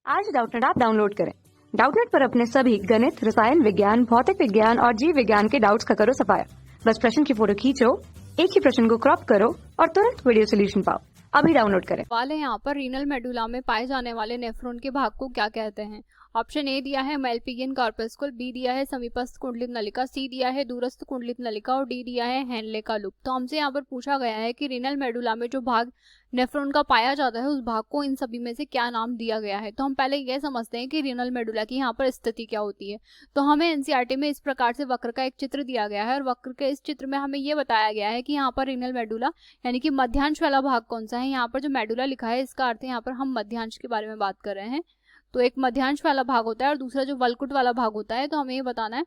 आज Doubtnut app download करें। Doubtnut पर अपने सभी गणित, रसायन विज्ञान, भौतिक विज्ञान और जीव विज्ञान के डाउट्स का करो सफाया। बस प्रश्न की फोटो खींचो, एक ही प्रश्न को क्रॉप करो और तुरंत वीडियो सोल्यूशन पाओ। अभी डाउनलोड करें। वाले यहाँ पर रीनल मेडुला में पाए जाने वाले नेफ्रॉन के भाग को क्या कहते हैं? ऑप्शन ए दिया है मेलपिगियन कॉर्पस्कुल, बी दिया है समीपस्थ कुंडलित नलिका, सी दिया है दूरस्थ कुंडलित नलिका और डी दिया है हेनले का लूप। तो हमसे यहाँ पर पूछा गया है कि रीनल मेडुला में जो भाग नेफ्रॉन का पाया जाता है उस भाग को इन सभी में से क्या नाम दिया गया है। तो हम पहले यह समझते हैं कि रीनल मेडुला की यहाँ पर स्थिति क्या होती है। तो हमें एनसीईआरटी में इस प्रकार से वक्र का एक चित्र दिया गया है और वक्र के इस चित्र में हमें ये बताया गया है कि यहाँ पर रीनल मेडुला यानी कि मध्यांश वाला भाग कौन सा है। यहाँ पर जो मेडुला लिखा है इसका अर्थ है यहाँ पर हम मध्यांश के बारे में बात कर रहे हैं। तो एक मध्यांश वाला भाग होता है और दूसरा जो वलकुट वाला भाग होता है। तो हमें ये बताना है।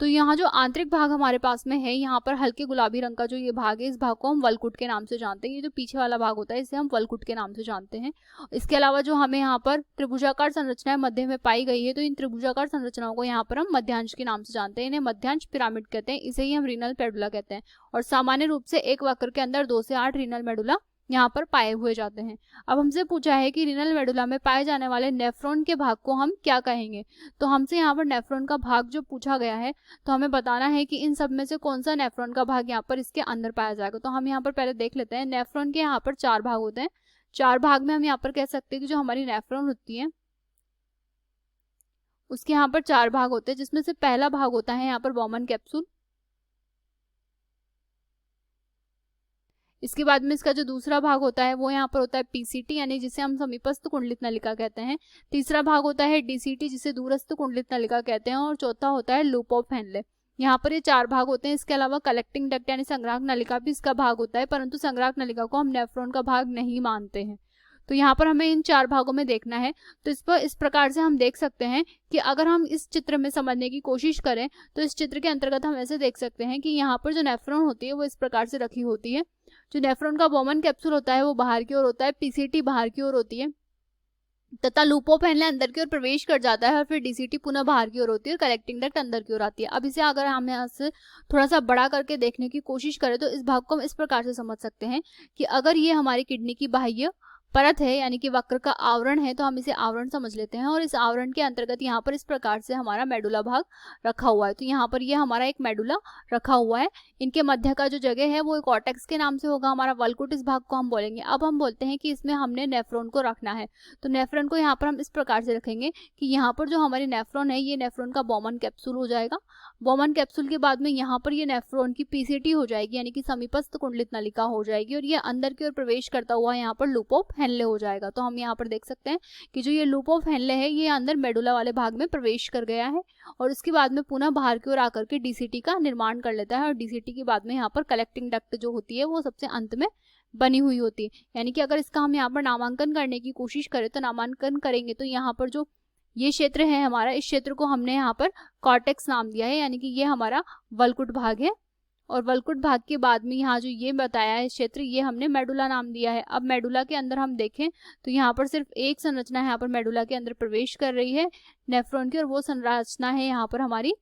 तो यहाँ जो आंतरिक भाग हमारे पास में है, यहाँ पर हल्के गुलाबी रंग का जो ये भाग है, इस भाग को हम वलकुट के नाम से जानते हैं। ये जो पीछे वाला भाग होता है इसे हम वलकुट के नाम से जानते हैं। इसके अलावा जो हमें यहाँ पर त्रिभुजाकार संरचनाएं मध्य में पाई गई है, तो इन त्रिभुजाकार संरचनाओं को यहाँ पर हम मध्यांश के नाम से जानते हैं। इन्हें मध्यांश पिरामिड कहते हैं, इसे ही हम रीनल मेडुला कहते हैं। और सामान्य रूप से एक वक्र के अंदर 2 से 8 रीनल मेडुला यहाँ पर पाए हुए जाते हैं। अब हमसे पूछा है कि रीनल मेडुला में पाए जाने वाले नेफ्रॉन के भाग को हम क्या कहेंगे। तो हमसे यहाँ पर नेफ्रॉन का भाग जो पूछा गया है, तो हमें बताना है कि इन सब में से कौन सा नेफ्रॉन का भाग यहाँ पर इसके अंदर पाया जाएगा। तो हम यहाँ पर पहले देख लेते हैं। नेफ्रॉन के यहाँ पर 4 भाग होते हैं। 4 भाग में हम यहाँ पर कह सकते हैं कि जो हमारी नेफ्रॉन होती है उसके यहाँ पर 4 भाग होते हैं, जिसमें से पहला भाग होता है यहाँ पर बॉमन कैप्सूल। इसके बाद में इसका जो दूसरा भाग होता है वो यहाँ पर होता है पीसीटी, यानी जिसे हम समीपस्थ कुंडलित नलिका कहते हैं। तीसरा भाग होता है डीसीटी, जिसे दूरस्थ कुंडलित नलिका कहते हैं। और चौथा होता है लूप ऑफ हेनले। यहाँ पर ये 4 भाग होते हैं। इसके अलावा कलेक्टिंग डक्ट यानी संग्राहक नलिका भी इसका भाग होता है, परंतु संग्राहक नलिका को हम नेफ्रॉन का भाग नहीं मानते हैं। तो यहाँ पर हमें इन 4 भागों में देखना है। तो इस पर इस प्रकार से हम देख सकते हैं कि अगर हम इस चित्र में समझने की कोशिश करें तो इस चित्र के अंतर्गत हम ऐसे देख सकते हैं कि यहाँ पर जो नेफ्रॉन होती है वो इस प्रकार से रखी होती है। जो नेफ्रॉन का बॉमन कैप्सूल होता है वो बाहर की ओर होता है, पीसीटी बाहर की ओर होती है तथा लूप ऑफ हेनले अंदर की ओर प्रवेश कर जाता है और फिर डीसीटी पुनः बाहर की ओर होती है और कलेक्टिंग डक्ट अंदर की ओर आती है। अब इसे अगर हम यहाँ से थोड़ा सा बड़ा करके देखने की कोशिश करें तो इस भाग को हम इस प्रकार से समझ सकते हैं कि अगर ये हमारी किडनी की बाह्य परत है यानी कि वक्र का आवरण है, तो हम इसे आवरण समझ लेते हैं। और इस आवरण के अंतर्गत यहाँ पर इस प्रकार से हमारा मेडुला भाग रखा हुआ है। तो यहाँ पर ये हमारा एक मेडुला रखा हुआ है। इनके मध्य का जो जगह है वो कॉर्टेक्स के नाम से होगा हमारा वलकुट, इस भाग को हम बोलेंगे। अब हम बोलते हैं कि इसमें हमने नेफ्रॉन को रखना है। तो नेफ्रॉन को यहाँ पर हम इस प्रकार से रखेंगे कि यहाँ पर जो हमारी नेफ्रॉन है ये नेफ्रॉन का बॉमन कैप्सूल हो जाएगा। बॉमन कैप्सूल के बाद में यहाँ पर ये नेफ्रॉन की पीसीटी हो जाएगी यानी कि समीपस्थ कुंडलित नलिका हो जाएगी और ये अंदर की ओर प्रवेश करता हुआ यहाँ पर लूप ऑफ हेनले हो जाएगा। तो हम यहाँ पर देख सकते हैं कि जो ये लूप ऑफ हेनले है ये अंदर मेडुला वाले भाग में प्रवेश कर गया है और उसके बाद में पुनः बाहर की ओर आकर के डीसीटी का निर्माण कर लेता है। और डीसीटी के बाद में यहाँ पर कलेक्टिंग डक्ट जो होती है वो सबसे अंत में बनी हुई होती है। यानी कि अगर इसका हम यहाँ पर नामांकन करने की कोशिश करें तो नामांकन करेंगे तो यहाँ पर जो ये क्षेत्र है हमारा, इस क्षेत्र को हमने यहाँ पर कॉर्टेक्स नाम दिया है, यानी कि ये हमारा वलकुट भाग है। और वलकुट भाग के बाद में यहाँ जो ये बताया है क्षेत्र, ये हमने मेडुला नाम दिया है। अब मेडुला के अंदर हम देखें तो यहाँ पर सिर्फ एक संरचना यहाँ पर मेडुला के अंदर प्रवेश कर रही है नेफ्रॉन की, और वो संरचना है यहाँ पर हमारी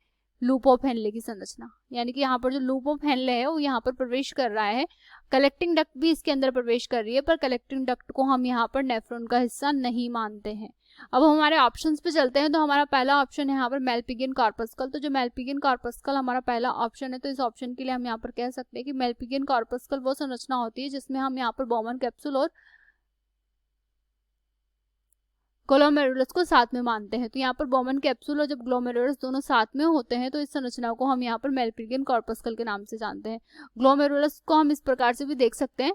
लूप ऑफ हेनले की संरचना। यानी कि यहाँ पर जो लूप ऑफ हेनले है वो यहाँ पर प्रवेश कर रहा है। कलेक्टिंग डक्ट भी इसके अंदर प्रवेश कर रही है, पर कलेक्टिंग डक्ट को हम यहाँ पर नेफ्रॉन का हिस्सा नहीं मानते हैं। अब हमारे ऑप्शंस पे चलते हैं। तो हमारा पहला ऑप्शन है यहाँ पर मेलपिगियन कॉर्पस्कल। तो जो मेलपिगियन कॉर्पस्कल हमारा पहला ऑप्शन है, तो इस ऑप्शन के लिए हम यहाँ पर कह सकते हैं कि मेलपिगियन कॉर्पस्कल वो संरचना होती है जिसमें हम यहाँ पर बॉमन कैप्सूल और ग्लोमेरुलस को साथ में मानते हैं। तो यहाँ पर बॉमन कैप्सूल और जब ग्लोमेरुलस दोनों साथ में होते हैं तो इस संरचना को हम यहाँ पर मेलपिगियन कॉर्पस्कल के नाम से जानते हैं। ग्लोमेरुलस को हम इस प्रकार से भी देख सकते हैं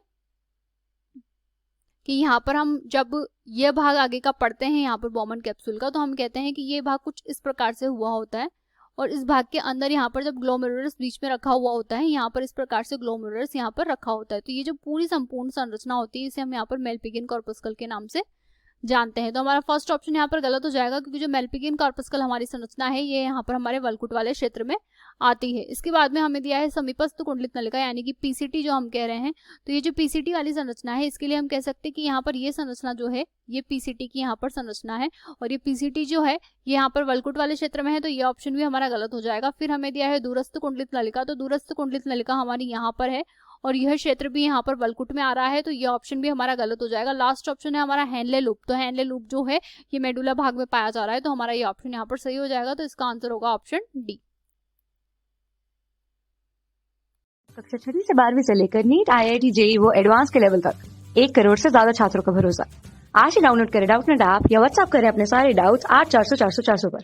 कि यहाँ पर हम जब ये भाग आगे का पढ़ते हैं यहाँ पर बॉमन कैप्सूल का, तो हम कहते हैं कि ये भाग कुछ इस प्रकार से हुआ होता है और इस भाग के अंदर यहाँ पर जब ग्लोमेरुलस बीच में रखा हुआ होता है, यहाँ पर इस प्रकार से ग्लोमेरुलस यहाँ पर रखा होता है। तो ये जो पूरी संपूर्ण संरचना होती है इसे हम यहाँ पर मेलपिगियन कॉर्पस्कल के नाम से जानते हैं। तो हमारा फर्स्ट ऑप्शन यहाँ पर गलत हो जाएगा, क्योंकि जो मेलपिगियन कॉर्पस्कल हमारी संरचना है ये यहाँ पर हमारे वलकुट वाले क्षेत्र में आती है। इसके बाद में हमें दिया है समीपस्थ कुंडलित नलिका यानी कि पीसीटी जो हम कह रहे हैं। तो ये जो पीसीटी वाली संरचना है इसके लिए हम कह सकते हैं कि यहाँ पर ये संरचना जो है ये पीसीटी की यहाँ पर संरचना है और ये पीसीटी जो है ये यहाँ पर वलकुट वाले क्षेत्र में है। तो ये ऑप्शन भी हमारा गलत हो जाएगा। फिर हमें दिया है दूरस्थ कुंडलित नलिका। तो दूरस्थ कुंडलित नलिका हमारी यहाँ पर है और यह क्षेत्र भी यहाँ पर वलकुट में आ रहा है, तो यह ऑप्शन भी हमारा गलत हो जाएगा। लास्ट ऑप्शन है हमारा हेनले लूप, तो हेनले लूप जो है ये मेडुला भाग में पाया जा रहा है, तो हमारा ये ऑप्शन यहाँ पर सही हो जाएगा। तो इसका आंसर होगा ऑप्शन डी। कक्षा 6 से 12वीं से लेकर नीट, IIT, JEE वो एडवांस के लेवल तक 1 करोड़ से ज्यादा छात्रों का भरोसा। आज ही डाउनलोड करें डाउटनेट ऐप या व्हाट्सएप करें अपने सारे डाउट्स 8400 400 400 पर।